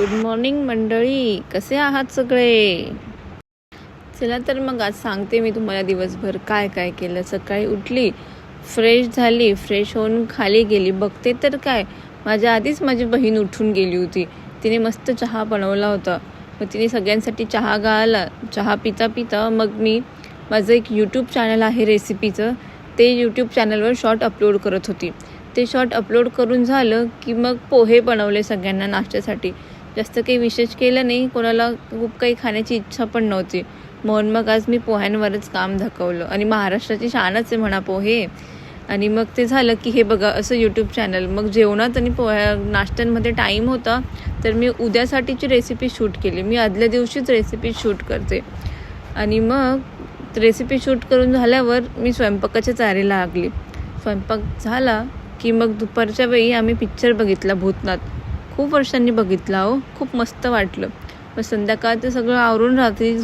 Good morning मंडळी, कसे आहात सगळे? चला तर मग आज सांगते मी तुम्हाला दिवसभर काय काय केलं. सकाळी उठली, फ्रेश झाली, फ्रेश होऊन खाली गेली, बघते तर काय माझ्या आधीच माझी बहीण उठून गेली होती. तिने मस्त चहा बनवला होता. मग तिने सगळ्यांसाठी चहा गाळला. चहा पिता पिता मग मी माझं एक यूट्यूब चॅनल आहे रेसिपीचं, ते यूट्यूब चॅनलवर शॉर्ट अपलोड करत होती. ते शॉर्ट अपलोड करून झालं की मग पोहे बनवले सगळ्यांना नाश्त्यासाठी. जास्त काही विशेष केलं नाही, कोणाला खूप काही खाण्याची इच्छा पण नव्हती, म्हणून मग आज मी पोह्यांवरच काम दाखवलं. आणि महाराष्ट्राची शानच आहे म्हणा पोहे. आणि मग ते झालं की हे बघा असं यूट्यूब चॅनल. मग जेवणात आणि नाश्त्यांमध्ये टाईम होता, तर मी उद्यासाठीची रेसिपी शूट केली. मी आदल्या दिवशीच रेसिपी शूट करते. आणि मग रेसिपी शूट करून झाल्यावर मी स्वयंपाकाच्या तयारीला लागली. स्वयंपाक झाला की मग दुपारच्या वेळी आम्ही पिक्चर बघितला, भूतनाथ. खूप वर्षांनी बघितला हो, खूप मस्त वाटलं. मग संध्याकाळचं सगळं आवरून रात्री